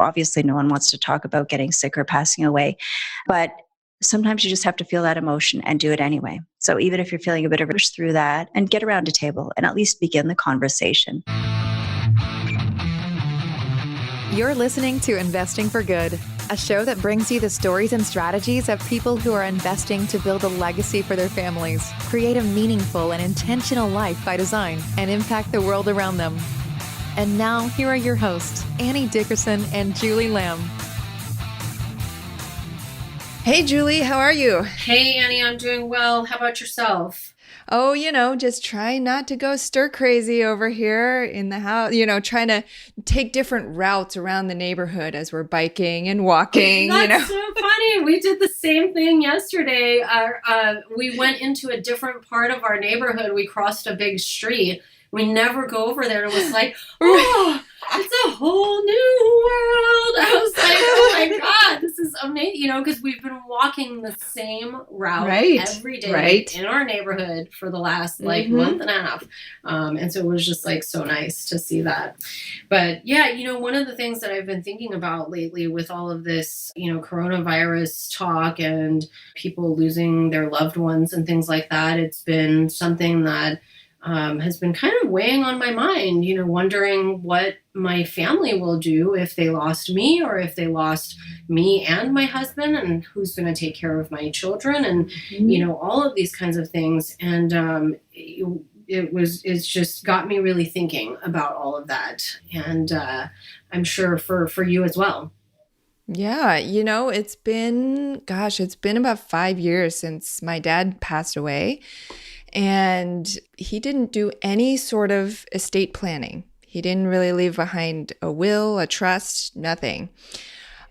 Obviously, no one wants to talk about getting sick or passing away, but sometimes you just have to feel that emotion and do it anyway. So even if you're feeling a bit of rush through that, and get around a table and at least begin the conversation. You're listening to Investing for Good, a show that brings you the stories and strategies of people who are investing to build a legacy for their families, create a meaningful and intentional life by design, and impact the world around them. And now, here are your hosts, Annie Dickerson and Julie Lamb. Hey, Julie, how are you? Hey, Annie, I'm doing well. How about yourself? Oh, just trying not to go stir crazy over here in the house, trying to take different routes around the neighborhood as we're biking and walking. That's so funny. We did the same thing yesterday. We went into a different part of our neighborhood. We crossed a big street. We never go over there. It was like, oh, it's a whole new world. I was like, oh my God, this is amazing. Because we've been walking the same route every day in our neighborhood for the last month and a half. And so it was just so nice to see that. But yeah, one of the things that I've been thinking about lately with all of this, coronavirus talk and people losing their loved ones and things like that, it's been something that has been kind of weighing on my mind, wondering what my family will do if they lost me or if they lost me and my husband, and who's going to take care of my children and, all of these kinds of things. And it's just got me really thinking about all of that. And I'm sure for you as well. Yeah, it's been about 5 years since my dad passed away. And he didn't do any sort of estate planning. He didn't really leave behind a will, a trust, nothing.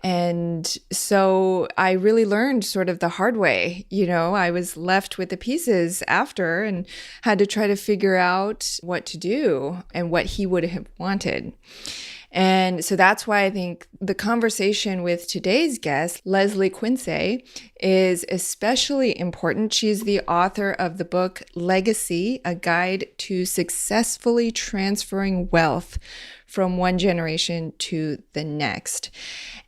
And so I really learned sort of the hard way. I was left with the pieces after and had to try to figure out what to do and what he would have wanted. And so that's why I think the conversation with today's guest, Leslie Quinsay, is especially important. She's the author of the book Legacy, A Guide to Successfully Transferring Wealth from One Generation to the Next.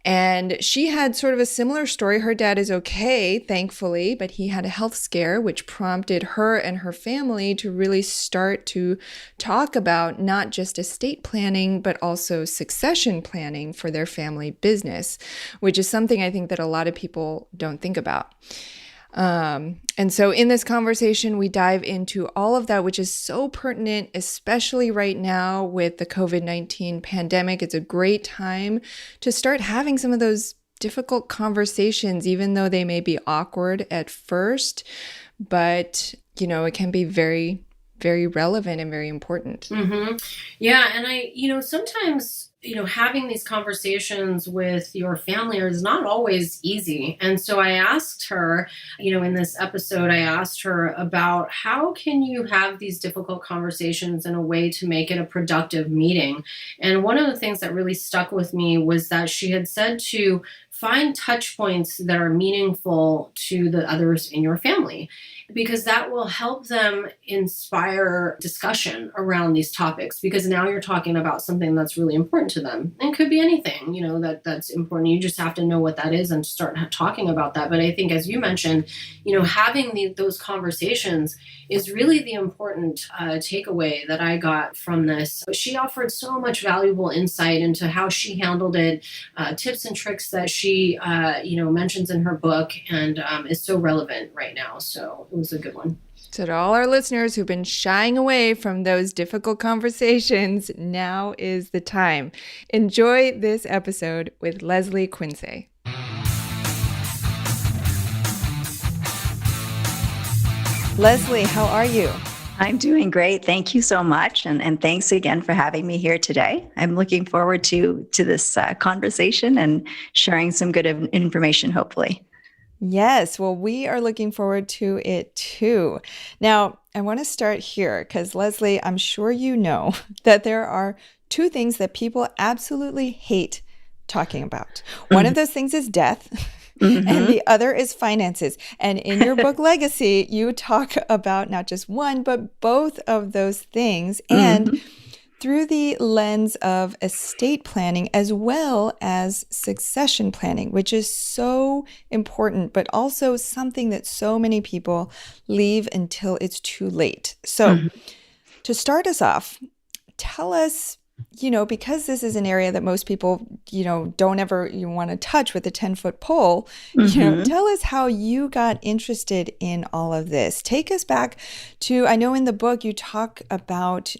And she had sort of a similar story. Her dad is okay, thankfully, but he had a health scare, which prompted her and her family to really start to talk about not just estate planning, but also succession planning for their family business, which is something I think that a lot of people don't think about. And so in this conversation, we dive into all of that, which is so pertinent, especially right now with the COVID-19 pandemic. It's a great time to start having some of those difficult conversations, even though they may be awkward at first, but, it can be very, very relevant and very important. Mm-hmm. Yeah. And I, sometimes having these conversations with your family is not always easy. And so I asked her, in this episode, I asked her about how can you have these difficult conversations in a way to make it a productive meeting? And one of the things that really stuck with me was that she had said to find touch points that are meaningful to the others in your family, because that will help them inspire discussion around these topics, because now you're talking about something that's really important to them. And it could be anything, that's important. You just have to know what that is and start talking about that. But I think, as you mentioned, having those conversations is really the important takeaway that I got from this. She offered so much valuable insight into how she handled it, tips and tricks that she, mentions in her book, and is so relevant right now. So it was a good one. So to all our listeners who've been shying away from those difficult conversations, now is the time. Enjoy this episode with Leslie Quinsay. Leslie, how are you? I'm doing great. Thank you so much. And thanks again for having me here today. I'm looking forward to this conversation and sharing some good information, hopefully. Yes, well, we are looking forward to it too. Now, I want to start here because, Leslie, I'm sure you know that there are two things that people absolutely hate talking about. One of those things is death. And the other is finances. And in your book, Legacy, you talk about not just one, but both of those things. And through the lens of estate planning as well as succession planning, which is so important, but also something that so many people leave until it's too late. So, to start us off, tell us, because this is an area that most people, don't ever want to touch with a 10-foot pole, tell us how you got interested in all of this. Take us back to, I know in the book you talk about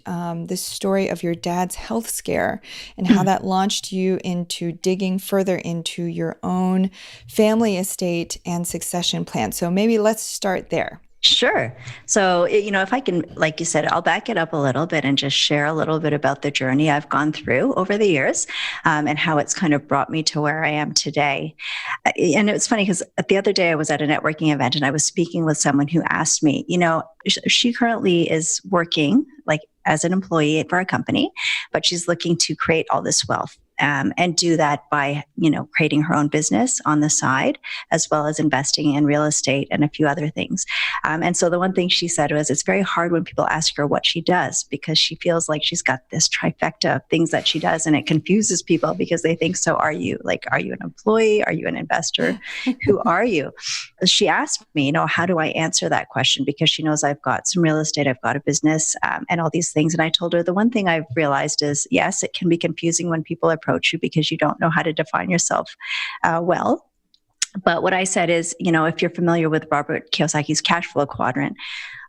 this story of your dad's health scare and how that launched you into digging further into your own family estate and succession plan. So maybe let's start there. Sure. So, if I can, like you said, I'll back it up a little bit and just share a little bit about the journey I've gone through over the years and how it's kind of brought me to where I am today. And it's funny because the other day I was at a networking event and I was speaking with someone who asked me, she currently is working like as an employee for a company, but she's looking to create all this wealth. And do that by, creating her own business on the side, as well as investing in real estate and a few other things. And so the one thing she said was, it's very hard when people ask her what she does because she feels like she's got this trifecta of things that she does, and it confuses people because they think, so are you an employee? Are you an investor? Who are you? She asked me, how do I answer that question? Because she knows I've got some real estate, I've got a business, and all these things. And I told her the one thing I've realized is, yes, it can be confusing when people approach you because you don't know how to define yourself well. But what I said is, if you're familiar with Robert Kiyosaki's cash flow quadrant,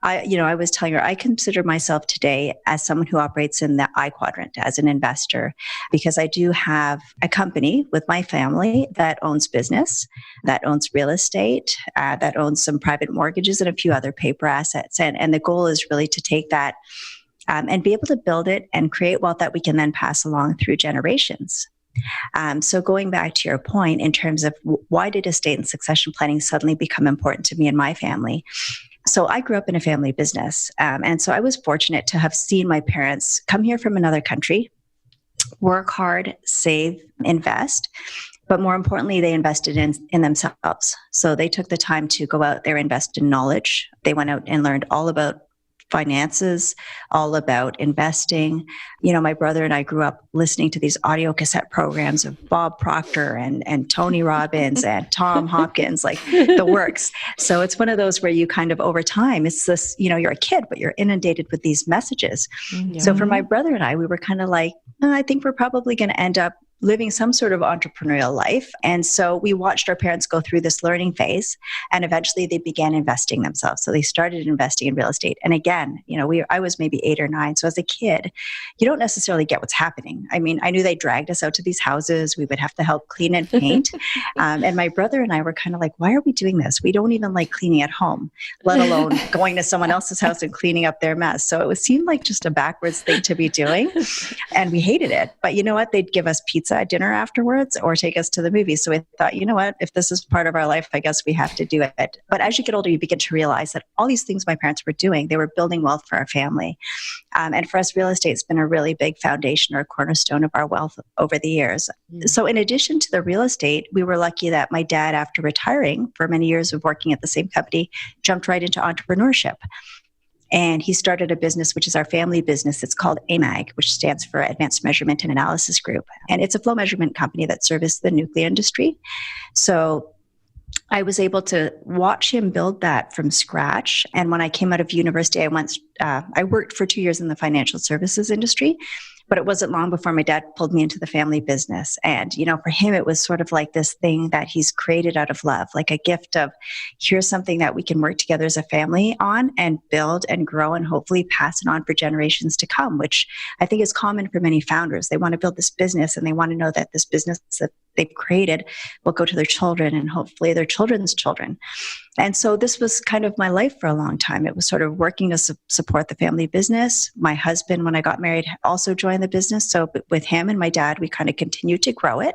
I was telling her I consider myself today as someone who operates in the I quadrant as an investor, because I do have a company with my family that owns business, that owns real estate, that owns some private mortgages and a few other paper assets. And the goal is really to take that and be able to build it and create wealth that we can then pass along through generations. So going back to your point in terms of why did estate and succession planning suddenly become important to me and my family? So I grew up in a family business. And so I was fortunate to have seen my parents come here from another country, work hard, save, invest. But more importantly, they invested in themselves. So they took the time to go out there, invest in knowledge. They went out and learned all about finances, all about investing. My brother and I grew up listening to these audio cassette programs of Bob Proctor and Tony Robbins and Tom Hopkins, like the works. So it's one of those where you kind of over time, it's this, you're a kid, but you're inundated with these messages. Mm-hmm. So for my brother and I, we were kind of like, I think we're probably going to end up living some sort of entrepreneurial life. And so we watched our parents go through this learning phase, and eventually they began investing themselves. So they started investing in real estate. And again, I was maybe 8 or 9. So as a kid, you don't necessarily get what's happening. I mean, I knew they dragged us out to these houses. We would have to help clean and paint. And my brother and I were kind of like, why are we doing this? We don't even like cleaning at home, let alone going to someone else's house and cleaning up their mess. So it seemed like just a backwards thing to be doing. And we hated it. But you know what? They'd give us pizza at dinner afterwards or take us to the movies. So we thought, you know what, if this is part of our life, I guess we have to do it. But as you get older, you begin to realize that all these things my parents were doing, they were building wealth for our family. And for us, real estate's been a really big foundation or a cornerstone of our wealth over the years. Mm-hmm. So in addition to the real estate, we were lucky that my dad, after retiring for many years of working at the same company, jumped right into entrepreneurship. And he started a business, which is our family business. It's called AMAG, which stands for Advanced Measurement and Analysis Group. And it's a flow measurement company that services the nuclear industry. So I was able to watch him build that from scratch. And when I came out of university, I worked for 2 years in the financial services industry. But it wasn't long before my dad pulled me into the family business. And, for him, it was sort of like this thing that he's created out of love, like a gift of here's something that we can work together as a family on and build and grow and hopefully pass it on for generations to come, which I think is common for many founders. They want to build this business and they want to know that this business that they've created will go to their children and hopefully their children's children. And so this was kind of my life for a long time. It was sort of working to support the family business. My husband, when I got married, also joined the business. So with him and my dad, we kind of continued to grow it.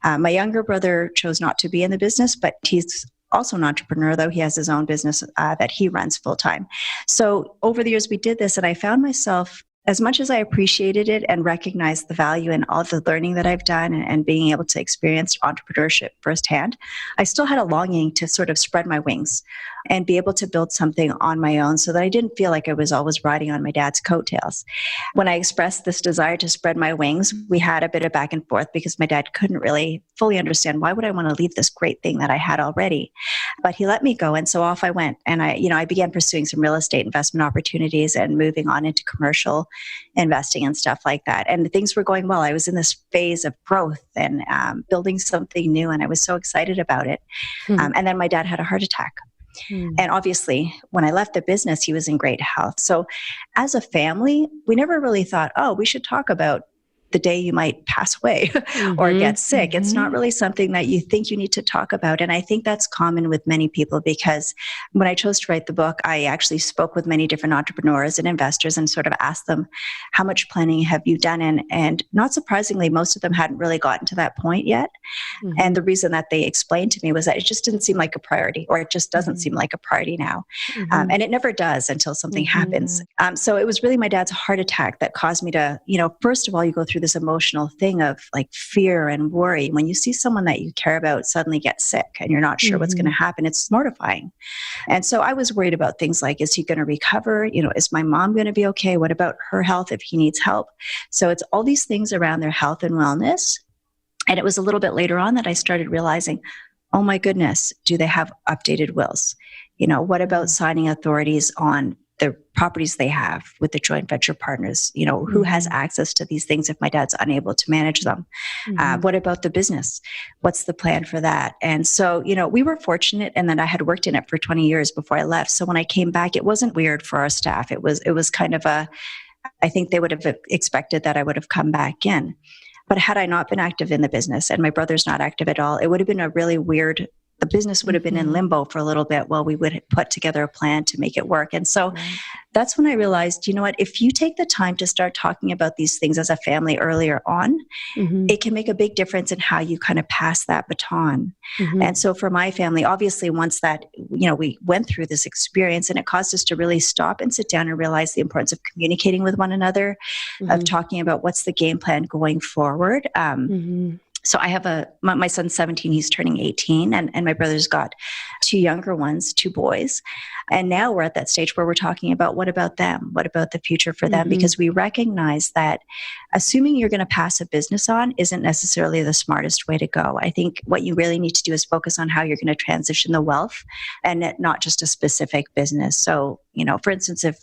My younger brother chose not to be in the business, but he's also an entrepreneur, though he has his own business that he runs full time. So over the years, we did this, and I found myself as much as I appreciated it and recognized the value in all the learning that I've done and being able to experience entrepreneurship firsthand, I still had a longing to sort of spread my wings and be able to build something on my own so that I didn't feel like I was always riding on my dad's coattails. When I expressed this desire to spread my wings, we had a bit of back and forth because my dad couldn't really fully understand why would I want to leave this great thing that I had already. But he let me go, and so off I went. And I began pursuing some real estate investment opportunities and moving on into commercial investing and stuff like that. And things were going well. I was in this phase of growth and building something new, and I was so excited about it. And then my dad had a heart attack. And obviously, when I left the business, he was in great health. So as a family, we never really thought, oh, we should talk about the day you might pass away or get sick. It's not really something that you think you need to talk about. And I think that's common with many people, because when I chose to write the book, I actually spoke with many different entrepreneurs and investors and sort of asked them, how much planning have you done? And not surprisingly, most of them hadn't really gotten to that point yet. And the reason that they explained to me was that it just didn't seem like a priority, or it just doesn't seem like a priority now. And it never does until something happens. So it was really my dad's heart attack that caused me to, first of all, you go through this emotional thing of like fear and worry. When you see someone that you care about suddenly get sick and you're not sure what's going to happen, it's mortifying. And so I was worried about things like, is he going to recover? Is my mom going to be okay? What about her health if he needs help? So it's all these things around their health and wellness. And it was a little bit later on that I started realizing, oh my goodness, do they have updated wills? What about signing authorities on the properties they have with the joint venture partners? Who has access to these things if my dad's unable to manage them? What about the business? What's the plan for that? And so, we were fortunate in that I had worked in it for 20 years before I left. So when I came back, it wasn't weird for our staff. It was kind of I think they would have expected that I would have come back in. But had I not been active in the business, and my brother's not active at all, it would have been a really weird, the business would have been in limbo for a little bit while we would put together a plan to make it work. And so that's when I realized, if you take the time to start talking about these things as a family earlier on, it can make a big difference in how you kind of pass that baton. And so for my family, obviously once that, we went through this experience, and it caused us to really stop and sit down and realize the importance of communicating with one another, of talking about what's the game plan going forward. So I have my son's 17, he's turning 18, and my brother's got two younger ones, two boys. And now we're at that stage where we're talking about, what about them? What about the future for them? Because we recognize that assuming you're going to pass a business on isn't necessarily the smartest way to go. I think what you really need to do is focus on how you're going to transition the wealth, and not just a specific business. So, for instance, if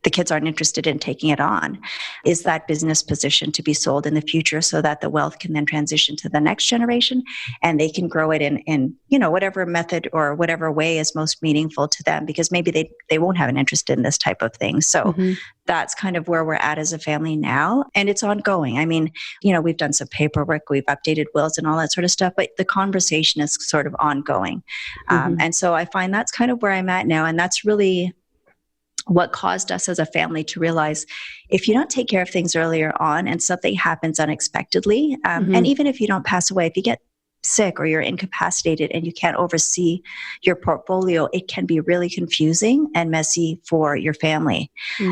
the kids aren't interested in taking it on, is that business positioned to be sold in the future so that the wealth can then transition to the next generation and they can grow it in whatever method or whatever way is most meaningful to them, because maybe they won't have an interest in this type of thing. So that's kind of where we're at as a family now. And it's ongoing. I mean, we've done some paperwork, we've updated wills and all that sort of stuff, but the conversation is sort of ongoing. And so I find that's kind of where I'm at now. And that's really what caused us as a family to realize, if you don't take care of things earlier on and something happens unexpectedly, and even if you don't pass away, if you get sick or you're incapacitated and you can't oversee your portfolio, it can be really confusing and messy for your family.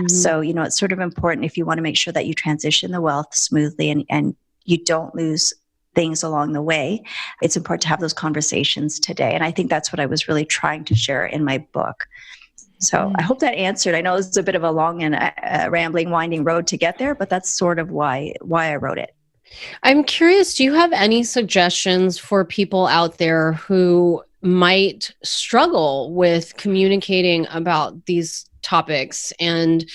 So, it's sort of important, if you want to make sure that you transition the wealth smoothly and you don't lose things along the way, it's important to have those conversations today. And I think that's what I was really trying to share in my book. So I hope that answered. I know it's a bit of a long and rambling, winding road to get there, but that's sort of why I wrote it. I'm curious, do you have any suggestions for people out there who might struggle with communicating about these topics? And,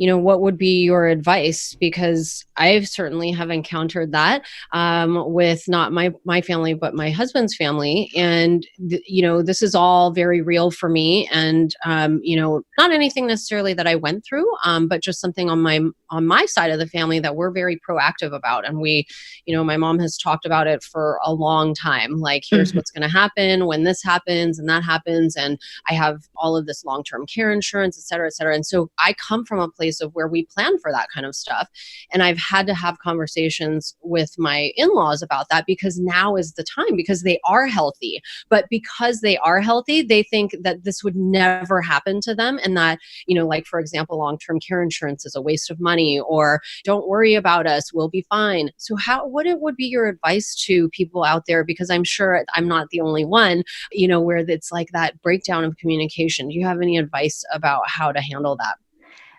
what would be your advice? Because I certainly have encountered that with not my family, but my husband's family. And, this is all very real for me. And, not anything necessarily that I went through, but just something on my side of the family that we're very proactive about. And we, my mom has talked about it for a long time. Like, here's what's going to happen when this happens and that happens. And I have all of this long-term care insurance, et cetera, et cetera. And so I come from a place of where we plan for that kind of stuff. And I've had to have conversations with my in-laws about that because now is the time, because they are healthy. But because they are healthy, they think that this would never happen to them. And that, like, for example, long-term care insurance is a waste of money, or don't worry about us, we'll be fine. So what would be your advice to people out there? Because I'm sure I'm not the only one, where it's like that breakdown of communication. Do you have any advice about how to handle that?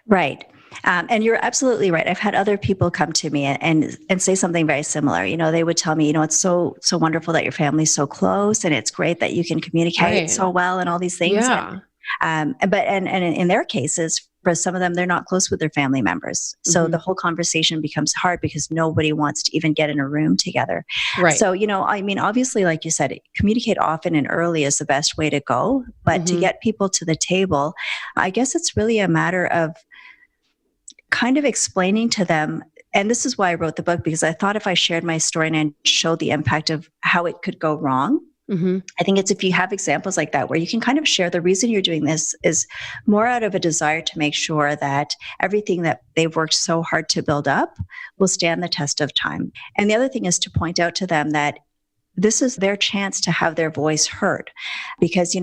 Right. And you're absolutely right. I've had other people come to me and say something very similar. They would tell me, it's so wonderful that your family's so close, and it's great that you can communicate so well and all these things. Yeah. But in their cases, for some of them, they're not close with their family members. So the whole conversation becomes hard because nobody wants to even get in a room together. Right. So, obviously, like you said, communicate often and early is the best way to go. But to get people to the table, I guess it's really a matter of kind of explaining to them. And this is why I wrote the book, because I thought if I shared my story and showed the impact of how it could go wrong, I think it's if you have examples like that where you can kind of share the reason you're doing this is more out of a desire to make sure that everything that they've worked so hard to build up will stand the test of time. And the other thing is to point out to them that this is their chance to have their voice heard. Because,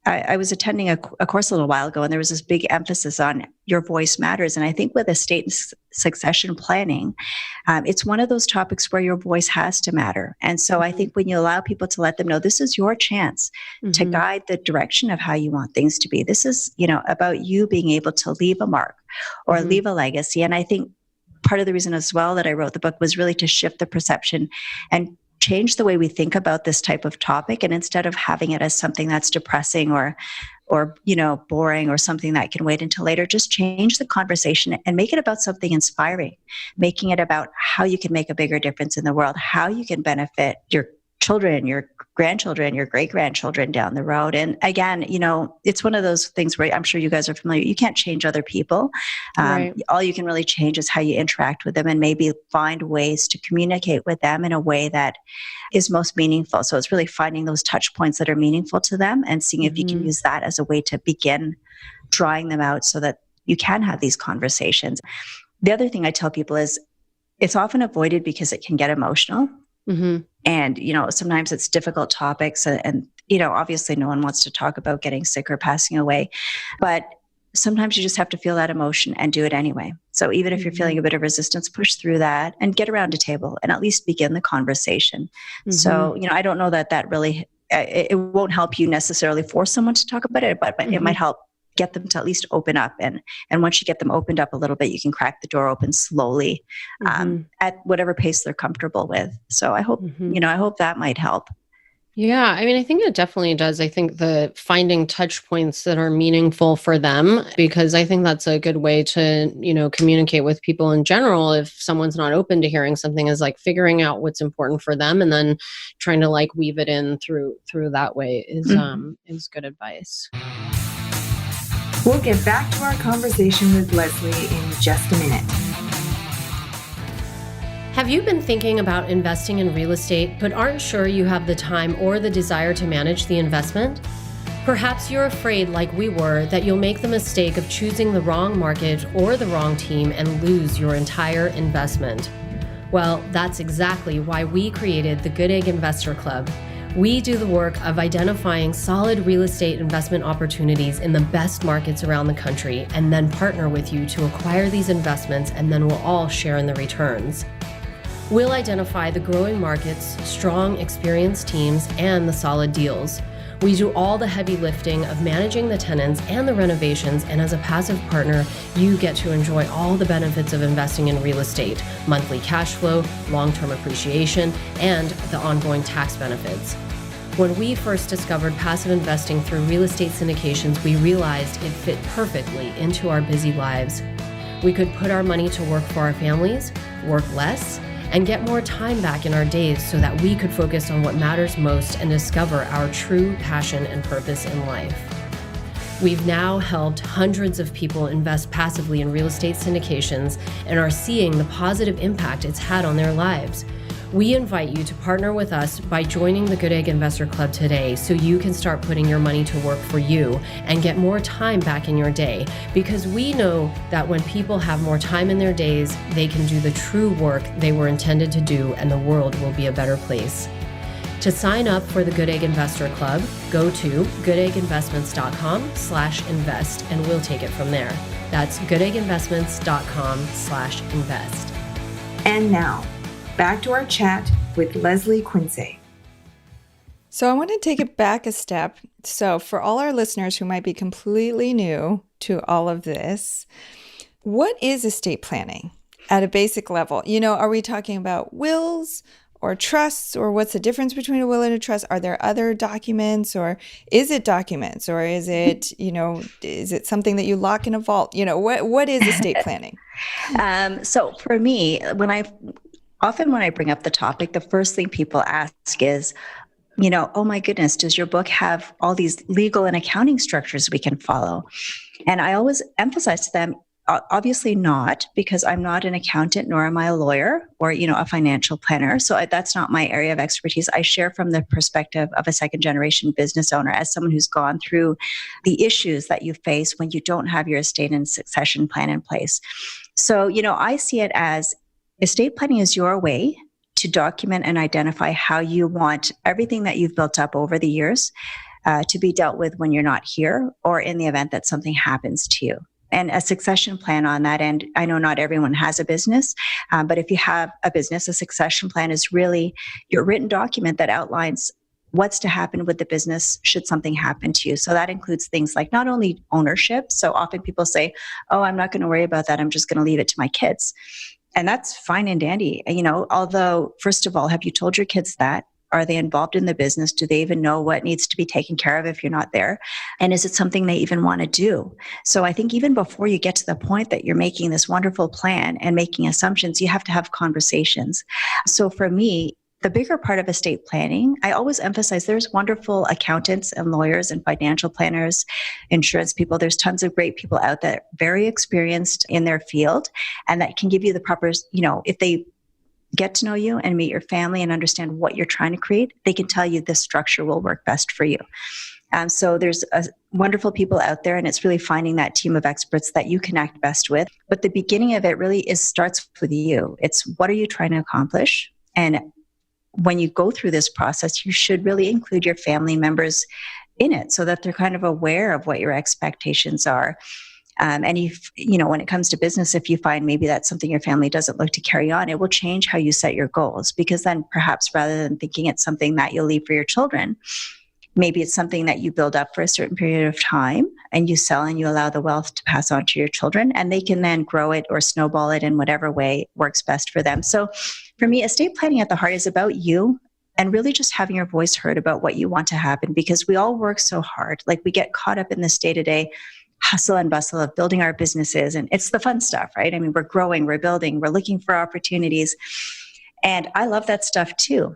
I was attending a course a little while ago, and there was this big emphasis on your voice matters. And I think with estate succession planning, it's one of those topics where your voice has to matter. And so I think when you allow people to let them know this is your chance to guide the direction of how you want things to be, this is, about you being able to leave a mark or leave a legacy. And I think part of the reason as well that I wrote the book was really to shift the perception and change the way we think about this type of topic. And instead of having it as something that's depressing or boring or something that can wait until later, just change the conversation and make it about something inspiring, making it about how you can make a bigger difference in the world, how you can benefit your children, your grandchildren, your great-grandchildren down the road. And again, it's one of those things where I'm sure you guys are familiar. You can't change other people. Right. All you can really change is how you interact with them and maybe find ways to communicate with them in a way that is most meaningful. So it's really finding those touch points that are meaningful to them and seeing if you can use that as a way to begin drawing them out so that you can have these conversations. The other thing I tell people is it's often avoided because it can get emotional. And, sometimes it's difficult topics and, obviously no one wants to talk about getting sick or passing away, but sometimes you just have to feel that emotion and do it anyway. So even if you're feeling a bit of resistance, push through that and get around a table and at least begin the conversation. So, I don't know that really, it won't help you necessarily force someone to talk about it, but it might help get them to at least open up. And once you get them opened up a little bit, you can crack the door open slowly at whatever pace they're comfortable with. So I hope, I hope that might help. Yeah, I mean, I think it definitely does. I think the finding touch points that are meaningful for them, because I think that's a good way to, communicate with people in general. If someone's not open to hearing something, is like figuring out what's important for them and then trying to like weave it in through that way is good advice. We'll get back to our conversation with Leslie in just a minute. Have you been thinking about investing in real estate, but aren't sure you have the time or the desire to manage the investment? Perhaps you're afraid, like we were, that you'll make the mistake of choosing the wrong market or the wrong team and lose your entire investment. Well, that's exactly why we created the Goodegg Investor Club. We do the work of identifying solid real estate investment opportunities in the best markets around the country and then partner with you to acquire these investments, and then we'll all share in the returns. We'll identify the growing markets, strong, experienced teams, and the solid deals. We do all the heavy lifting of managing the tenants and the renovations, and as a passive partner, you get to enjoy all the benefits of investing in real estate: monthly cash flow, long-term appreciation, and the ongoing tax benefits. When we first discovered passive investing through real estate syndications, we realized it fit perfectly into our busy lives. We could put our money to work for our families, work less, and get more time back in our days so that we could focus on what matters most and discover our true passion and purpose in life. We've now helped hundreds of people invest passively in real estate syndications and are seeing the positive impact it's had on their lives. We invite you to partner with us by joining the Goodegg Investor Club today so you can start putting your money to work for you and get more time back in your day. Because we know that when people have more time in their days, they can do the true work they were intended to do, and the world will be a better place. To sign up for the Goodegg Investor Club, go to goodegginvestments.com/invest and we'll take it from there. That's goodegginvestments.com/invest. And now, back to our chat with Leslie Quinsay. So I want to take it back a step. So for all our listeners who might be completely new to all of this, what is estate planning at a basic level? Are we talking about wills or trusts, or what's the difference between a will and a trust? Are there other documents, or is it documents, or is it, is it something that you lock in a vault? What is estate planning? So for me, when I bring up the topic, the first thing people ask is, oh my goodness, does your book have all these legal and accounting structures we can follow? And I always emphasize to them, obviously not, because I'm not an accountant, nor am I a lawyer or, a financial planner. So that's not my area of expertise. I share from the perspective of a second generation business owner, as someone who's gone through the issues that you face when you don't have your estate and succession plan in place. So, I see it as estate planning is your way to document and identify how you want everything that you've built up over the years to be dealt with when you're not here, or in the event that something happens to you. And a succession plan on that end, I know not everyone has a business, but if you have a business, a succession plan is really your written document that outlines what's to happen with the business should something happen to you. So that includes things like not only ownership. So often people say, oh, I'm not going to worry about that. I'm just going to leave it to my kids. And that's fine and dandy. Although, first of all, have you told your kids that? Are they involved in the business? Do they even know what needs to be taken care of if you're not there? And is it something they even want to do? So I think even before you get to the point that you're making this wonderful plan and making assumptions, you have to have conversations. So for me, the bigger part of estate planning, I always emphasize there's wonderful accountants and lawyers and financial planners, insurance people. There's tons of great people out there, very experienced in their field, and that can give you the proper, if they get to know you and meet your family and understand what you're trying to create, they can tell you this structure will work best for you. So there's wonderful people out there, and it's really finding that team of experts that you connect best with. But the beginning of it really starts with you. It's what are you trying to accomplish? And when you go through this process, you should really include your family members in it so that they're kind of aware of what your expectations are. And if, when it comes to business, if you find maybe that's something your family doesn't look to carry on, it will change how you set your goals, because then perhaps rather than thinking it's something that you'll leave for your children, maybe it's something that you build up for a certain period of time and you sell and you allow the wealth to pass on to your children, and they can then grow it or snowball it in whatever way works best for them. So for me, estate planning at the heart is about you and really just having your voice heard about what you want to happen, because we all work so hard. Like, we get caught up in this day-to-day hustle and bustle of building our businesses. And it's the fun stuff, right? I mean, we're growing, we're building, we're looking for opportunities. And I love that stuff too.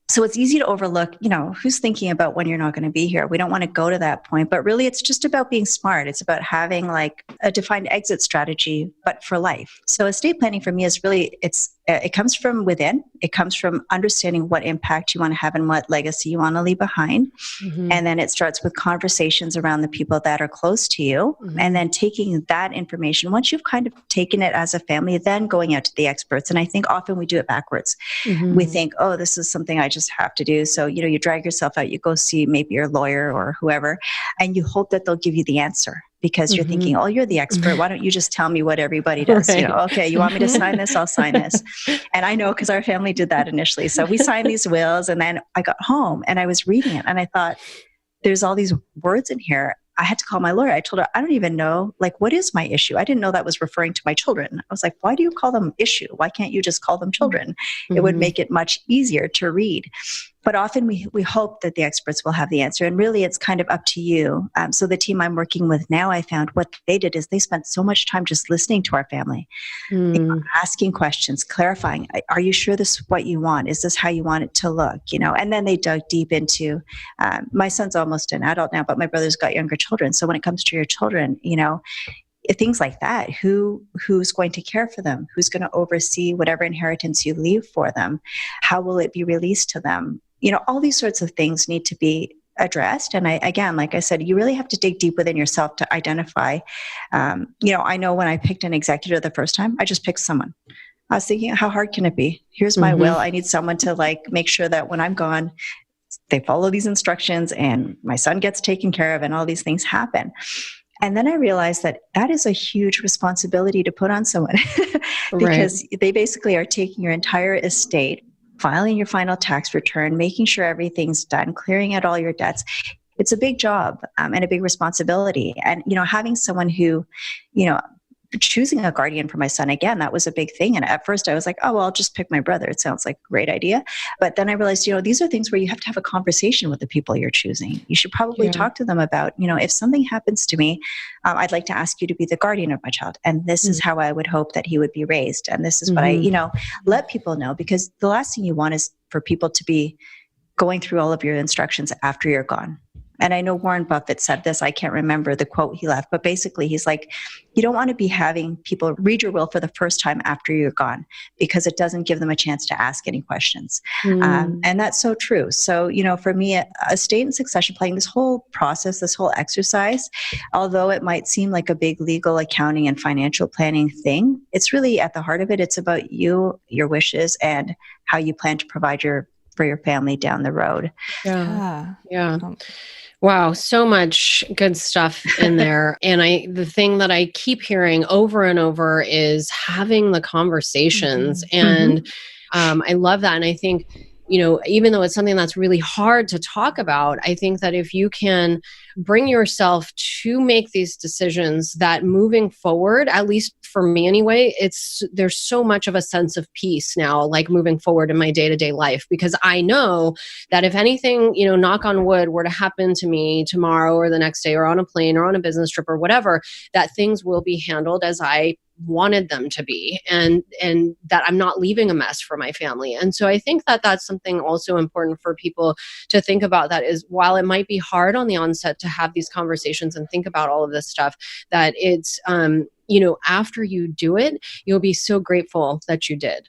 So it's easy to overlook, who's thinking about when you're not going to be here. We don't want to go to that point, but really it's just about being smart. It's about having like a defined exit strategy, but for life. So estate planning for me is really, it comes from within. It comes from understanding what impact you want to have and what legacy you want to leave behind. Mm-hmm. And then it starts with conversations around the people that are close to you. Mm-hmm. And then taking that information, once you've kind of taken it as a family, then going out to the experts. And I think often we do it backwards. Mm-hmm. We think, oh, this is something I just have to do. So, you drag yourself out, you go see maybe your lawyer or whoever, and you hope that they'll give you the answer. Because you're thinking, oh, you're the expert. Why don't you just tell me what everybody does? Right. Okay, you want me to sign this? I'll sign this. And I know, because our family did that initially. So we signed these wills, and then I got home and I was reading it, and I thought, there's all these words in here. I had to call my lawyer. I told her, I don't even know, what is my issue? I didn't know that was referring to my children. I was like, why do you call them issue? Why can't you just call them children? Mm-hmm. It would make it much easier to read. But often we hope that the experts will have the answer. And really, it's kind of up to you. So the team I'm working with now, I found what they did is they spent so much time just listening to our family, asking questions, clarifying, are you sure this is what you want? Is this how you want it to look? And then they dug deep into, my son's almost an adult now, but my brother's got younger children. So when it comes to your children, things like that. Who's going to care for them? Who's going to oversee whatever inheritance you leave for them? How will it be released to them? All these sorts of things need to be addressed. And again, like I said, you really have to dig deep within yourself to identify. I know when I picked an executor the first time, I just picked someone. I was thinking, how hard can it be? Here's my will. I need someone to make sure that when I'm gone, they follow these instructions and my son gets taken care of and all these things happen. And then I realized that is a huge responsibility to put on someone because they basically are taking your entire estate, filing your final tax return, making sure everything's done, clearing out all your debts. It's a big job and a big responsibility. And, having someone who, choosing a guardian for my son, again, that was a big thing. And at first I was like, oh, well, I'll just pick my brother. It sounds like a great idea. But then I realized, these are things where you have to have a conversation with the people you're choosing. You should probably talk to them about, if something happens to me, I'd like to ask you to be the guardian of my child. And this is how I would hope that he would be raised. And this is what I, let people know, because the last thing you want is for people to be going through all of your instructions after you're gone. And I know Warren Buffett said this, I can't remember the quote he left, but basically he's like, you don't want to be having people read your will for the first time after you're gone, because it doesn't give them a chance to ask any questions. And that's so true. So, for me, estate and succession planning, this whole process, this whole exercise, although it might seem like a big legal, accounting, and financial planning thing, it's really at the heart of it. It's about you, your wishes, and how you plan to provide for your family down the road. Yeah. Wow, so much good stuff in there. And the thing that I keep hearing over and over is having the conversations. And I love that. And I think, even though it's something that's really hard to talk about, I think that if you can bring yourself to make these decisions, that moving forward, at least for me anyway, there's so much of a sense of peace now, moving forward in my day-to-day life, because I know that if anything, knock on wood, were to happen to me tomorrow or the next day or on a plane or on a business trip or whatever, that things will be handled as I wanted them to be, and that I'm not leaving a mess for my family. And so I think that that's something also important for people to think about, that is, while it might be hard on the onset to have these conversations and think about all of this stuff, that it's, after you do it, you'll be so grateful that you did.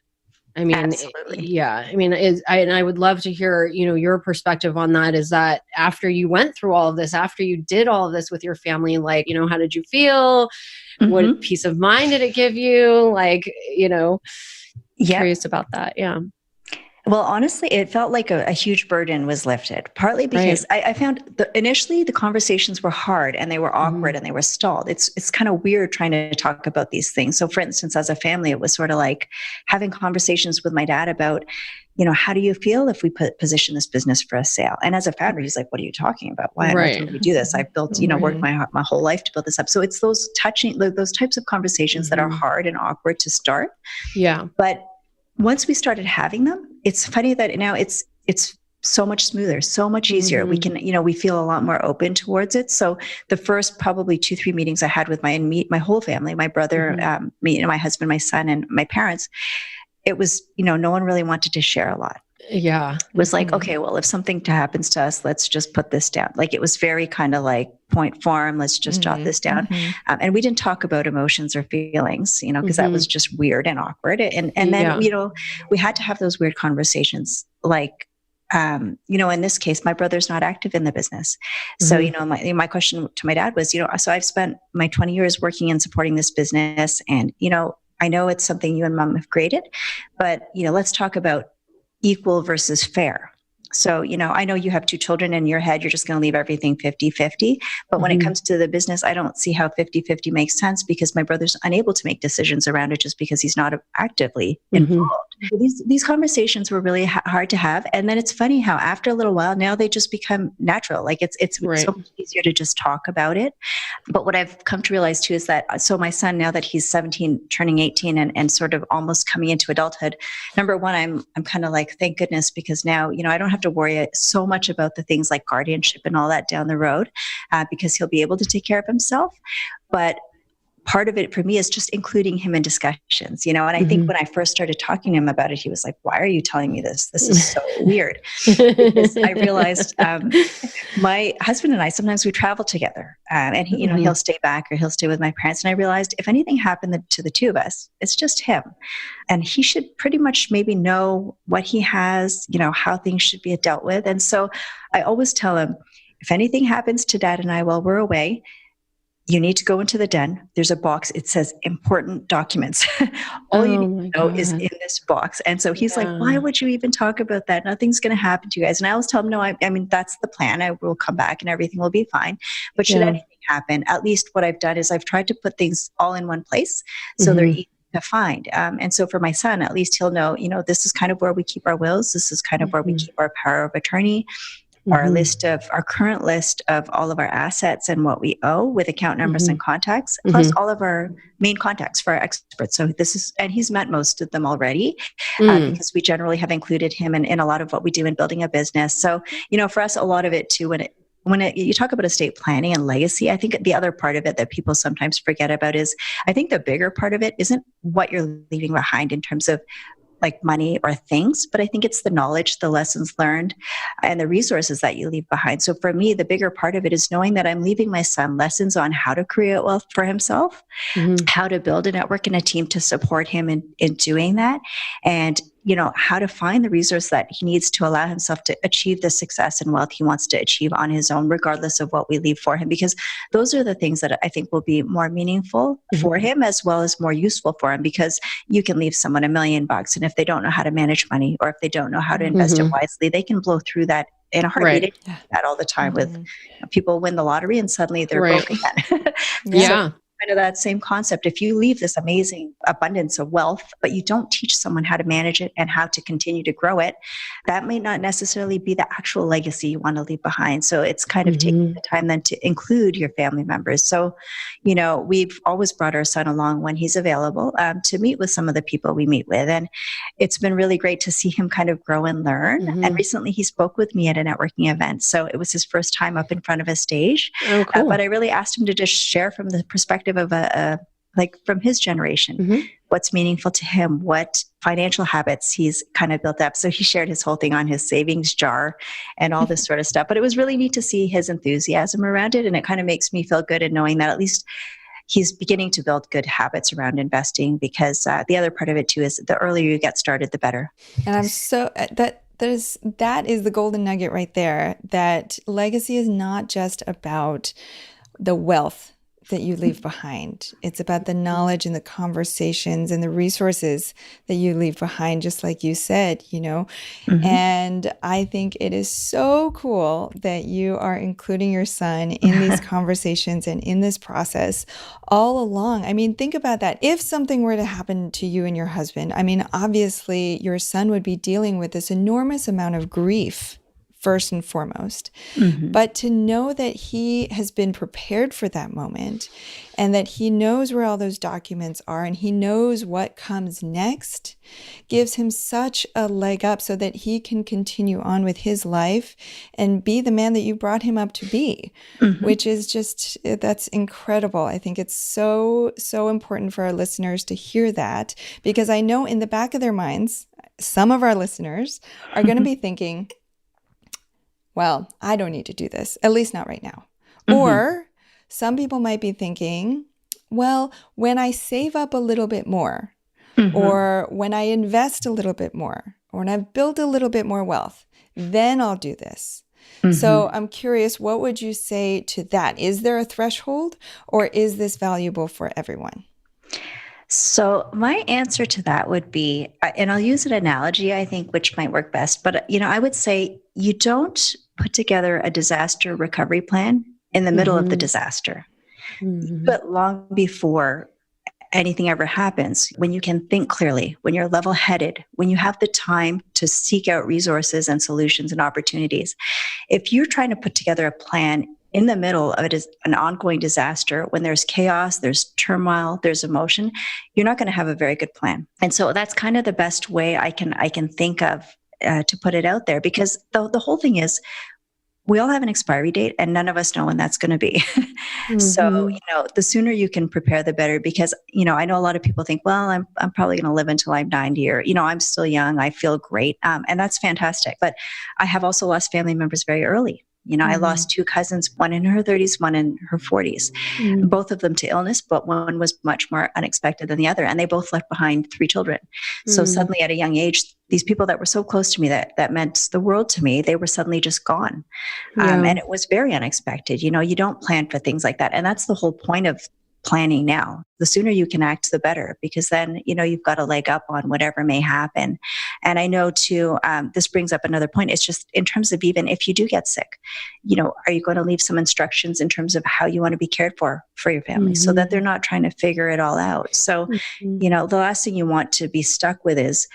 I mean, absolutely. I would love to hear, your perspective on that. Is that after you went through all of this, after you did all of this with your family, how did you feel? What peace of mind did it give you? Curious about that. Yeah. Well, honestly, it felt like a huge burden was lifted, partly because I found initially the conversations were hard and they were awkward and they were stalled. It's kind of weird trying to talk about these things. So for instance, as a family, it was sort of like having conversations with my dad about, how do you feel if we position this business for a sale? And as a founder, he's like, what are you talking about? Why would we do this? I've built, worked my whole life to build this up. So it's those types of conversations that are hard and awkward to start. Yeah. But once we started having them, it's funny that now it's so much smoother, so much easier. We can, we feel a lot more open towards it. So the first probably 2-3 meetings I had with my whole family, my brother, me, my husband, my son, and my parents, it was, no one really wanted to share a lot. Yeah. It was like, okay, well, if something happens to us, let's just put this down. It was very kind of like point form. Let's just jot this down. And we didn't talk about emotions or feelings, because that was just weird and awkward. And then, we had to have those weird conversations. In this case, my brother's not active in the business. So, my question to my dad was, so I've spent my 20 years working and supporting this business. And, I know it's something you and mom have created, but, let's talk about equal versus fair. So, I know you have 2 children in your head, you're just going to leave everything 50-50. But when it comes to the business, I don't see how 50-50 makes sense, because my brother's unable to make decisions around it just because he's not actively involved. So these conversations were really hard to have. And then it's funny how after a little while, now they just become natural. It's so much easier to just talk about it. But what I've come to realize too is that, so my son, now that he's 17, turning 18 and sort of almost coming into adulthood, number one, I'm kind of like, thank goodness, because now, I don't have to worry so much about the things like guardianship and all that down the road, because he'll be able to take care of himself. But part of it for me is just including him in discussions, and I think when I first started talking to him about it, he was like, why are you telling me this? This is so weird. Because I realized, My husband and I, sometimes we travel together, and he, he'll stay back or he'll stay with my parents. And I realized if anything happened to the two of us, it's just him. And he should pretty much maybe know what he has, how things should be dealt with. And so I always tell him, if anything happens to Dad and I while we're away, you need to go into the den. There's a box. It says important documents. All you need to know is in this box. And so he's like, why would you even talk about that? Nothing's going to happen to you guys. And I always tell him, no, I mean, that's the plan. I will come back and everything will be fine. But should anything happen, at least what I've done is I've tried to put things all in one place so they're easy to find. And so for my son, at least he'll know, this is kind of where we keep our wills. This is kind of where we keep our power of attorney. Our current list of all of our assets and what we owe with account numbers and contacts, plus all of our main contacts for our experts. So and he's met most of them already because we generally have included him in a lot of what we do in building a business. So, for us, a lot of it too, when you talk about estate planning and legacy, I think the other part of it that people sometimes forget about is, I think the bigger part of it isn't what you're leaving behind in terms of like money or things, but I think it's the knowledge, the lessons learned, and the resources that you leave behind. So for me, the bigger part of it is knowing that I'm leaving my son lessons on how to create wealth for himself, how to build a network and a team to support him in doing that, and how to find the resource that he needs to allow himself to achieve the success and wealth he wants to achieve on his own, regardless of what we leave for him. Because those are the things that I think will be more meaningful for him, as well as more useful for him, because you can leave someone $1 million, and if they don't know how to manage money, or if they don't know how to invest it wisely, they can blow through that in a heartbeat. I do that all the time with people win the lottery and suddenly they're broke again. So, kind of that same concept. If you leave this amazing abundance of wealth, but you don't teach someone how to manage it and how to continue to grow it, that may not necessarily be the actual legacy you want to leave behind. So it's kind of taking the time then to include your family members. So, we've always brought our son along when he's available to meet with some of the people we meet with. And it's been really great to see him kind of grow and learn. And recently he spoke with me at a networking event. So it was his first time up in front of a stage. Oh, cool. But I really asked him to just share from the perspective of from his generation, what's meaningful to him, what financial habits he's kind of built up. So he shared his whole thing on his savings jar and all this sort of stuff. But it was really neat to see his enthusiasm around it. And it kind of makes me feel good in knowing that at least he's beginning to build good habits around investing, because the other part of it too is the earlier you get started, the better. And I'm so that is the golden nugget right there, that legacy is not just about the wealth that you leave behind. It's about the knowledge and the conversations and the resources that you leave behind, just like you said, And I think it is so cool that you are including your son in these conversations and in this process all along. I mean, think about that. If something were to happen to you and your husband, I mean, obviously your son would be dealing with this enormous amount of grief, first and foremost. But to know that he has been prepared for that moment, and that he knows where all those documents are, and he knows what comes next, gives him such a leg up so that he can continue on with his life and be the man that you brought him up to be, which is just, that's incredible. I think it's so, so important for our listeners to hear that, because I know in the back of their minds, some of our listeners are going to be thinking, well, I don't need to do this, at least not right now. Or some people might be thinking, well, when I save up a little bit more, or when I invest a little bit more, or when I've built a little bit more wealth, then I'll do this. So I'm curious, what would you say to that? Is there a threshold, or is this valuable for everyone? So my answer to that would be, and I'll use an analogy, I think, which might work best, but I would say you don't put together a disaster recovery plan in the middle of the disaster. But long before anything ever happens, when you can think clearly, when you're level-headed, when you have the time to seek out resources and solutions and opportunities. If you're trying to put together a plan in the middle of an ongoing disaster, when there's chaos, there's turmoil, there's emotion, you're not going to have a very good plan. And so that's kind of the best way I can think of to put it out there, because the whole thing is, we all have an expiry date and none of us know when that's going to be. So, the sooner you can prepare, the better, because, I know a lot of people think, well, I'm probably going to live until I'm 90, or, I'm still young, I feel great. And that's fantastic. But I have also lost family members very early. I lost two cousins, one in her 30s, one in her 40s, both of them to illness, but one was much more unexpected than the other. And they both left behind three children. So suddenly at a young age, these people that were so close to me, that meant the world to me, they were suddenly just gone. And it was very unexpected. You don't plan for things like that. And that's the whole point of planning now. The sooner you can act, the better, because then, you've got a leg up on whatever may happen. And I know too, this brings up another point. It's just in terms of, even if you do get sick, are you going to leave some instructions in terms of how you want to be cared for your family, so that they're not trying to figure it all out. So, the last thing you want to be stuck with is,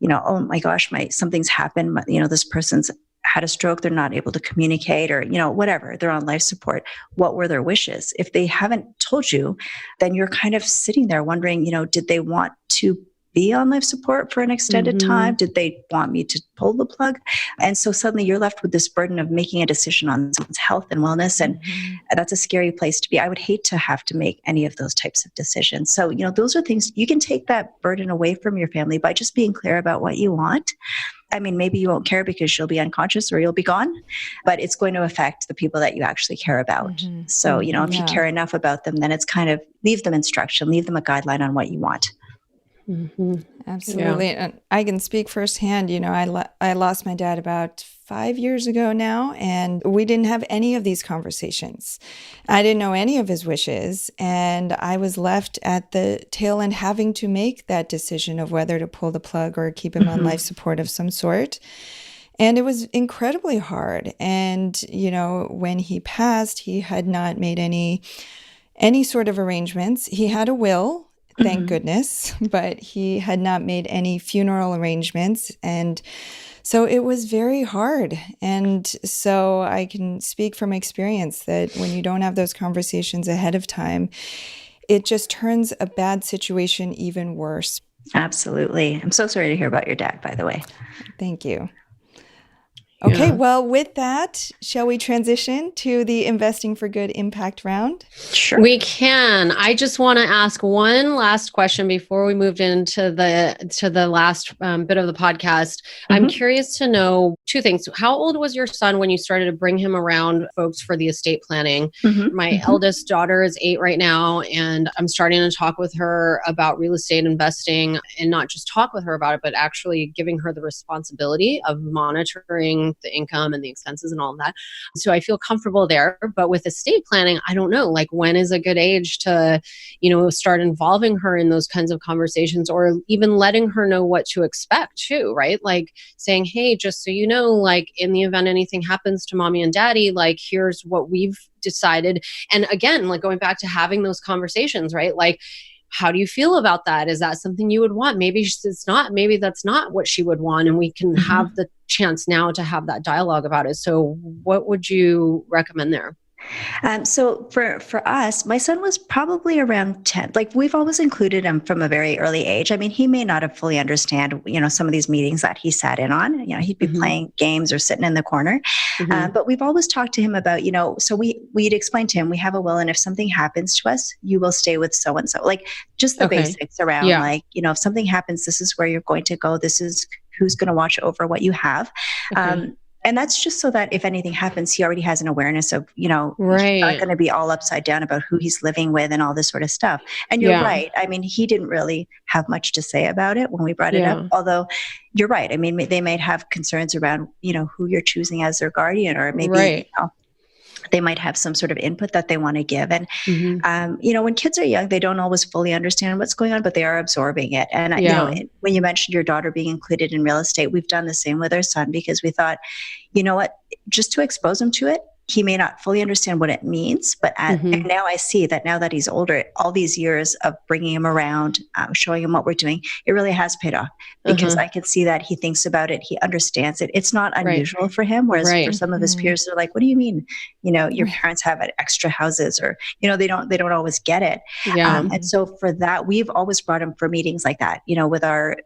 oh my gosh, something's happened. This person's had a stroke, they're not able to communicate, or, whatever, they're on life support. What were their wishes? If they haven't told you, then you're kind of sitting there wondering, did they want to be on life support for an extended time? Did they want me to pull the plug? And so suddenly you're left with this burden of making a decision on someone's health and wellness. And that's a scary place to be. I would hate to have to make any of those types of decisions. So, those are things you can take that burden away from your family by just being clear about what you want. I mean, maybe you won't care because you'll be unconscious or you'll be gone, but it's going to affect the people that you actually care about. So, if you care enough about them, then it's kind of leave them instruction, leave them a guideline on what you want. Absolutely. Yeah. And I can speak firsthand. I lost my dad about 5 years ago now, and we didn't have any of these conversations. I didn't know any of his wishes, and I was left at the tail end having to make that decision of whether to pull the plug or keep him on life support of some sort. And it was incredibly hard. And, when he passed, he had not made any sort of arrangements. He had a will, thank goodness, but he had not made any funeral arrangements. And so it was very hard. And so I can speak from experience that when you don't have those conversations ahead of time, it just turns a bad situation even worse. Absolutely. I'm so sorry to hear about your dad, by the way. Thank you. Okay, well, with that, shall we transition to the Investing for Good impact round? Sure. We can. I just want to ask one last question before we moved into the last bit of the podcast. I'm curious to know two things. How old was your son when you started to bring him around folks for the estate planning? My eldest daughter is 8 right now, and I'm starting to talk with her about real estate investing, and not just talk with her about it, but actually giving her the responsibility of monitoring the income and the expenses and all of that. So I feel comfortable there. But with estate planning, I don't know, like when is a good age to, start involving her in those kinds of conversations, or even letting her know what to expect too, right? Like saying, hey, just so you know, like in the event anything happens to mommy and daddy, like here's what we've decided. And again, like going back to having those conversations, right? Like, how do you feel about that? Is that something you would want? Maybe it's not. Maybe that's not what she would want. And we can have the chance now to have that dialogue about it. So what would you recommend there? So for us, my son was probably around 10. Like we've always included him from a very early age. I mean, he may not have fully understand, some of these meetings that he sat in on. He'd be playing games or sitting in the corner. But we've always talked to him about, so we'd explain to him, we have a will, and if something happens to us, you will stay with so and so. Like just the basics around, like if something happens, this is where you're going to go. This is who's going to watch over what you have. And that's just so that if anything happens, he already has an awareness of, he's not going to be all upside down about who he's living with and all this sort of stuff. And you're right. I mean, he didn't really have much to say about it when we brought it up, although you're right. I mean, they might have concerns around, who you're choosing as their guardian, or maybe, they might have some sort of input that they want to give. And, when kids are young, they don't always fully understand what's going on, but they are absorbing it. And, when you mentioned your daughter being included in real estate, we've done the same with our son, because we thought, you know what, just to expose him to it, he may not fully understand what it means, but and now I see that now that he's older, all these years of bringing him around, showing him what we're doing, it really has paid off, because I can see that he thinks about it. He understands it. It's not unusual for him. Whereas for some of his peers, they're like, what do you mean? Your parents have extra houses, or, they don't always get it. And so for that, we've always brought him for meetings like that, with our,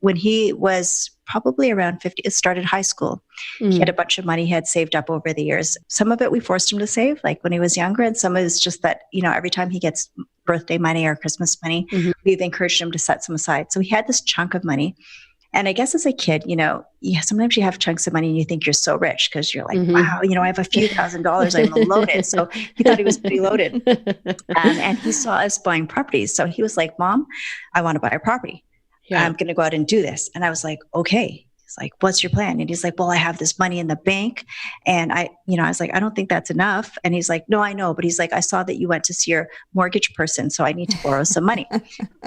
when he was probably around 50, it started high school. He had a bunch of money he had saved up over the years. Some of it we forced him to save, like when he was younger. And some of it's just that, every time he gets birthday money or Christmas money, we've encouraged him to set some aside. So he had this chunk of money. And I guess as a kid, sometimes you have chunks of money and you think you're so rich because you're like, Mhm. wow, I have a few $1,000s, I'm loaded. So he thought he was pretty loaded. And he saw us buying properties. So he was like, Mom, I want to buy a property. Yeah. I'm going to go out and do this. And I was like, okay. He's like, what's your plan? And he's like, well, I have this money in the bank. And I was like, I don't think that's enough. And he's like, no, I know. But he's like, I saw that you went to see your mortgage person, so I need to borrow some money.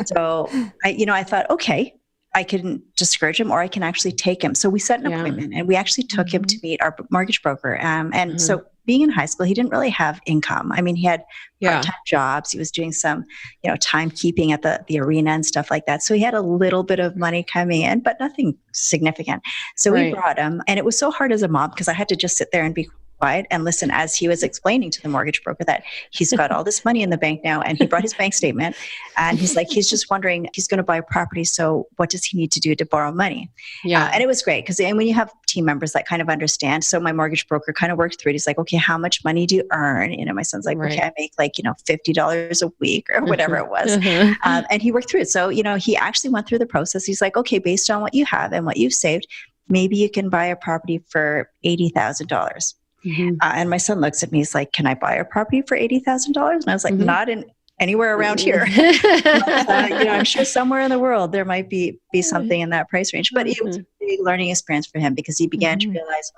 So I thought, okay, I can discourage him or I can actually take him. So we set an appointment and we actually took him to meet our mortgage broker. And so being in high school, he didn't really have income. I mean, he had part-time jobs. He was doing some, timekeeping at the arena and stuff like that. So he had a little bit of money coming in, but nothing significant. So we brought him, and it was so hard as a mom because I had to just sit there and be quiet and listen as he was explaining to the mortgage broker that he's got all this money in the bank now, and he brought his bank statement, and he's like, he's just wondering, he's going to buy a property, so what does he need to do to borrow money? And it was great because when you have team members that kind of understand, so my mortgage broker kind of worked through it. He's like, okay, how much money do you earn? My son's like, okay, I make like $50 a week or whatever it was, and he worked through it. So he actually went through the process. He's like, okay, based on what you have and what you've saved, maybe you can buy a property for $80,000. And my son looks at me, he's like, can I buy a property for $80,000? And I was like, not in anywhere around here. But, I'm sure somewhere in the world there might be something in that price range. But it was a big learning experience for him because he began to realize,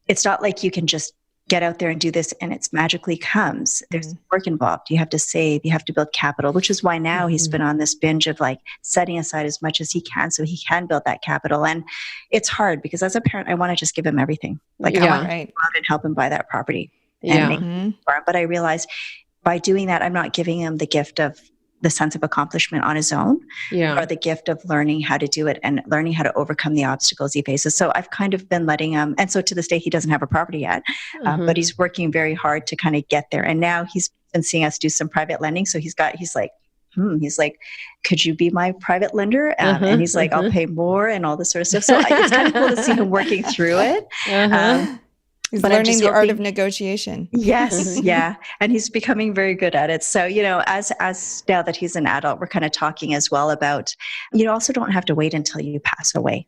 it's not like you can just get out there and do this and it's magically comes. There's work involved. You have to save, you have to build capital, which is why now he's been on this binge of like setting aside as much as he can so he can build that capital. And it's hard because as a parent, I want to just give him everything. Like I want to go out and help him buy that property and make it for him. But I realized by doing that, I'm not giving him the gift of the sense of accomplishment on his own or the gift of learning how to do it and learning how to overcome the obstacles he faces. So I've kind of been letting him, and so to this day, he doesn't have a property yet, but he's working very hard to kind of get there. And now he's been seeing us do some private lending. So he's like, could you be my private lender? And he's like, I'll pay more and all this sort of stuff. So it's kind of cool to see him working through it. He's learning the art of negotiation. Yes. Yeah. And he's becoming very good at it. So, as now that he's an adult, we're kind of talking as well about, you also don't have to wait until you pass away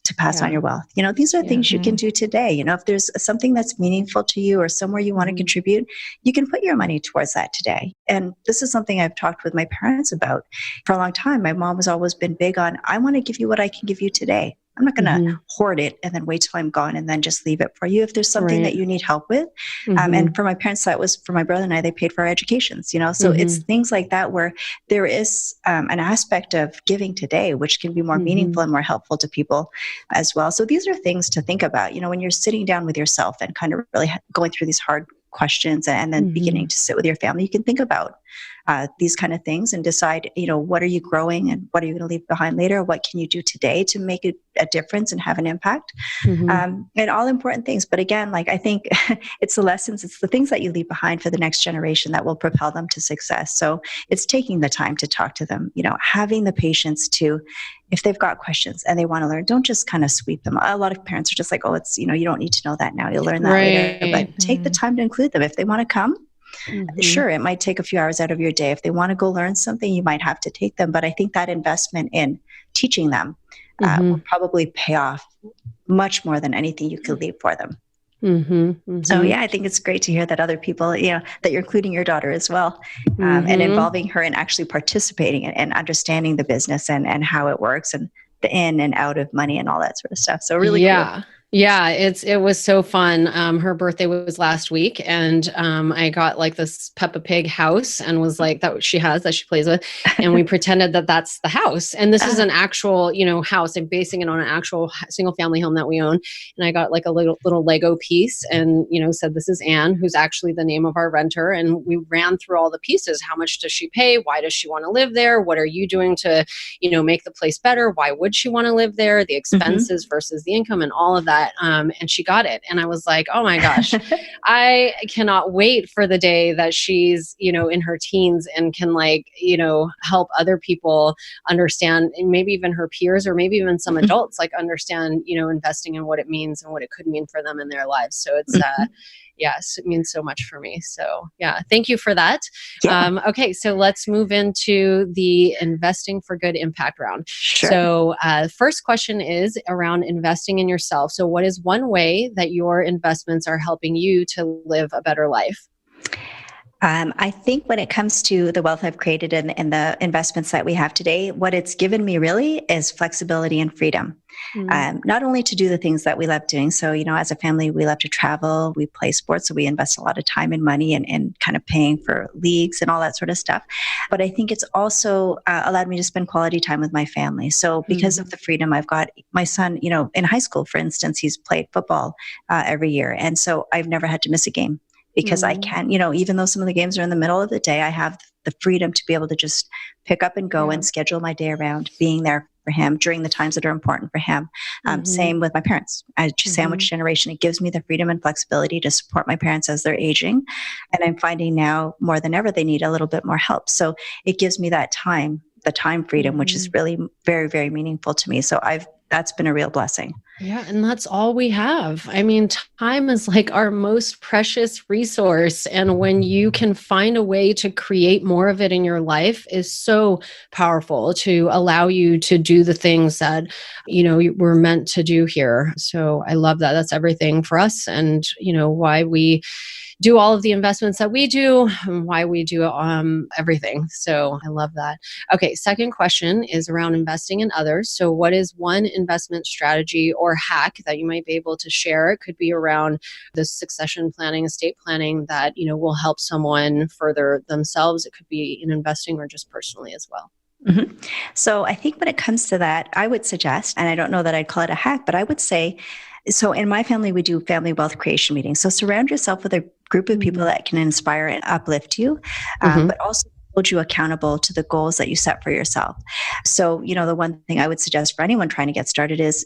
to pass on your wealth. These are things you can do today. If there's something that's meaningful to you or somewhere you want to contribute, you can put your money towards that today. And this is something I've talked with my parents about for a long time. My mom has always been big on, I want to give you what I can give you today. I'm not going to hoard it and then wait till I'm gone and then just leave it for you. If there's something that you need help with. And for my parents, that was for my brother and I, they paid for our educations, so it's things like that where there is an aspect of giving today, which can be more meaningful and more helpful to people as well. So these are things to think about, when you're sitting down with yourself and kind of really going through these hard questions and then beginning to sit with your family, you can think about these kind of things and decide, what are you growing and what are you going to leave behind later? What can you do today to make a difference and have an impact? And all important things. But again, like I think it's the lessons, it's the things that you leave behind for the next generation that will propel them to success. So it's taking the time to talk to them, having the patience to, if they've got questions and they want to learn, don't just kind of sweep them. A lot of parents are just like, oh, it's, you don't need to know that now. You'll learn that later. But take the time to include them. If they want to come, sure, it might take a few hours out of your day. If they want to go learn something, you might have to take them. But I think that investment in teaching them will probably pay off much more than anything you could leave for them. So yeah, I think it's great to hear that other people, that you're including your daughter as well, and involving her in actually participating and understanding the business and how it works and the in and out of money and all that sort of stuff. So really cool. Yeah, it was so fun. Her birthday was last week, and I got like this Peppa Pig house and was like, that she has that she plays with, and we pretended that that's the house. And this is an actual, house. I'm basing it on an actual single family home that we own. And I got like a little Lego piece, and said this is Anne, who's actually the name of our renter. And we ran through all the pieces. How much does she pay? Why does she want to live there? What are you doing to, make the place better? Why would she want to live there? The expenses versus the income and all of that. that. And she got it. And I was like, oh my gosh, I cannot wait for the day that she's, in her teens and can help other people understand, and maybe even her peers or maybe even some adults understand, investing and what it means and what it could mean for them in their lives. So it's, yes, it means so much for me. So yeah, thank you for that. Yeah. Okay, so let's move into the investing for good impact round. Sure. So first question is around investing in yourself. So what is one way that your investments are helping you to live a better life? I think when it comes to the wealth I've created and the investments that we have today, what it's given me really is flexibility and freedom. Not only to do the things that we love doing. So, as a family, we love to travel, we play sports, so we invest a lot of time and money and kind of paying for leagues and all that sort of stuff. But I think it's also allowed me to spend quality time with my family. So because of the freedom I've got, my son, in high school, for instance, he's played football every year. And so I've never had to miss a game. Because I can, even though some of the games are in the middle of the day, I have the freedom to be able to just pick up and go and schedule my day around being there for him during the times that are important for him. Same with my parents. Sandwich generation, it gives me the freedom and flexibility to support my parents as they're aging. And I'm finding now more than ever, they need a little bit more help. So it gives me that time, the time freedom, which is really very, very meaningful to me. So that's been a real blessing. Yeah. And that's all we have. I mean, time is like our most precious resource. And when you can find a way to create more of it in your life is so powerful to allow you to do the things that, you were meant to do here. So I love that. That's everything for us and, why we do all of the investments that we do and why we do everything. So I love that. Okay. Second question is around investing in others. So what is one investment strategy or hack that you might be able to share? It could be around the succession planning, estate planning that, will help someone further themselves. It could be in investing or just personally as well. So I think when it comes to that, I would suggest, and I don't know that I'd call it a hack, but I would say, so in my family, we do family wealth creation meetings. So surround yourself with a group of people that can inspire and uplift you, but also hold you accountable to the goals that you set for yourself. So, the one thing I would suggest for anyone trying to get started is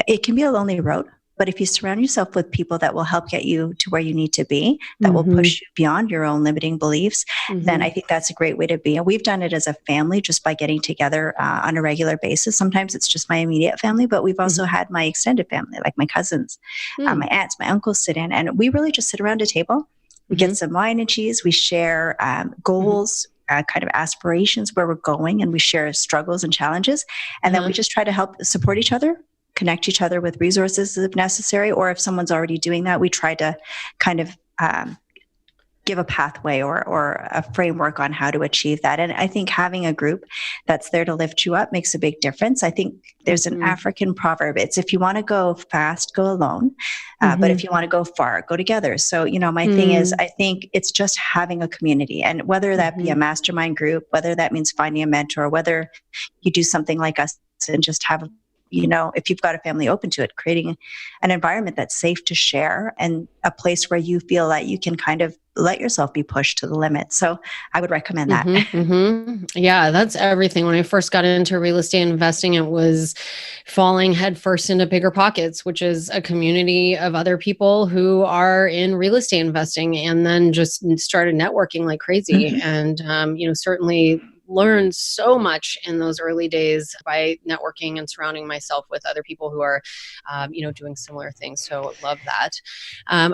it can be a lonely road. But if you surround yourself with people that will help get you to where you need to be, that will push you beyond your own limiting beliefs, then I think that's a great way to be. And we've done it as a family just by getting together on a regular basis. Sometimes it's just my immediate family, but we've also had my extended family, like my cousins, my aunts, my uncles sit in, and we really just sit around a table. We get some wine and cheese. We share goals, kind of aspirations, where we're going, and we share struggles and challenges. And then we just try to help support each other, connect each other with resources if necessary, or if someone's already doing that, we try to kind of give a pathway or a framework on how to achieve that. And I think having a group that's there to lift you up makes a big difference. I think there's an African proverb. It's if you want to go fast, go alone. But if you want to go far, go together. So, my thing is, I think it's just having a community, and whether that be a mastermind group, whether that means finding a mentor, whether you do something like us and just have if you've got a family open to it, creating an environment that's safe to share and a place where you feel that you can kind of let yourself be pushed to the limit. So I would recommend that. Yeah, that's everything. When I first got into real estate investing, it was falling headfirst into Bigger Pockets, which is a community of other people who are in real estate investing, and then just started networking like crazy. And, certainly learned so much in those early days by networking and surrounding myself with other people who are, doing similar things. So love that.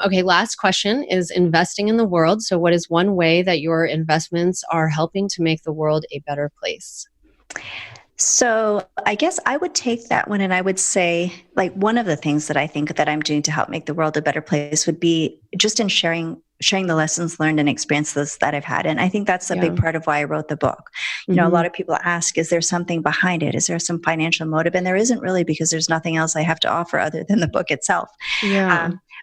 Okay. Last question is investing in the world. So what is one way that your investments are helping to make the world a better place? So I guess I would take that one and I would say, like, one of the things that I think that I'm doing to help make the world a better place would be just in sharing the lessons learned and experiences that I've had. And I think that's a big part of why I wrote the book. A lot of people ask, is there something behind it? Is there some financial motive? And there isn't really, because there's nothing else I have to offer other than the book itself.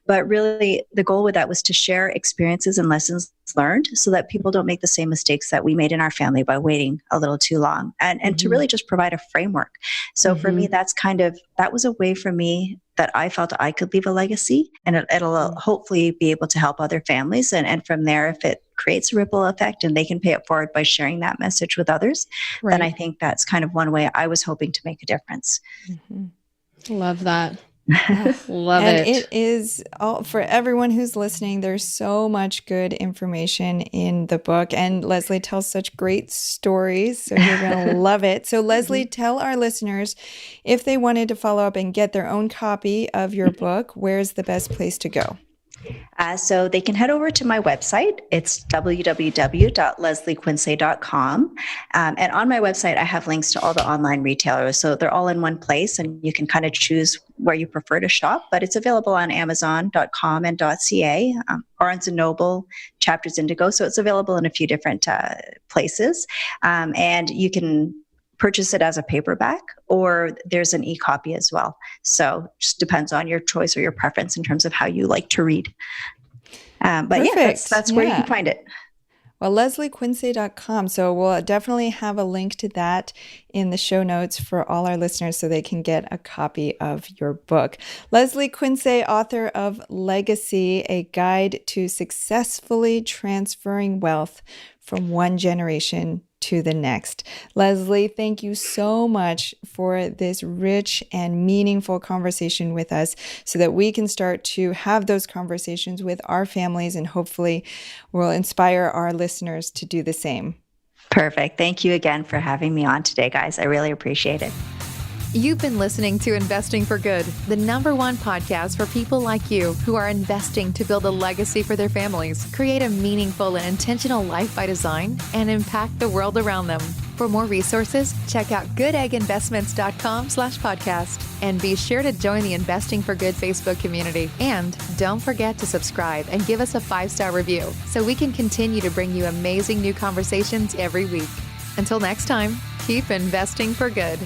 But really, the goal with that was to share experiences and lessons learned so that people don't make the same mistakes that we made in our family by waiting a little too long, and to really just provide a framework. So for me, that was a way for me that I felt I could leave a legacy, and it'll hopefully be able to help other families. And from there, if it creates a ripple effect and they can pay it forward by sharing that message with others, then I think that's kind of one way I was hoping to make a difference. Love that. Love And it. it is all for everyone who's listening. There's so much good information in the book, and Leslie tells such great stories. So you're going to love it. So, Leslie, tell our listeners if they wanted to follow up and get their own copy of your book, where's the best place to go? So they can head over to my website. It's www.lesliequinsay.com. And on my website, I have links to all the online retailers. So they're all in one place, and you can kind of choose where you prefer to shop. But it's available on Amazon.com and .ca, Barnes & Noble, Chapters Indigo. So it's available in a few different places. And you can purchase it as a paperback, or there's an e-copy as well. So just depends on your choice or your preference in terms of how you like to read. But Perfect. yeah, that's where you can find it. Well, lesliequinsay.com. So we'll definitely have a link to that in the show notes for all our listeners so they can get a copy of your book. Leslie Quinsay, author of Legacy, a guide to successfully transferring wealth from one generation to the next. Leslie, thank you so much for this rich and meaningful conversation with us so that we can start to have those conversations with our families, and hopefully will inspire our listeners to do the same. Perfect. Thank you again for having me on today, guys. I really appreciate it. You've been listening to Investing for Good, the #1 podcast for people like you who are investing to build a legacy for their families, create a meaningful and intentional life by design, and impact the world around them. For more resources, check out goodegginvestments.com/podcast. And be sure to join the Investing for Good Facebook community. And don't forget to subscribe and give us a 5-star review so we can continue to bring you amazing new conversations every week. Until next time, keep investing for good.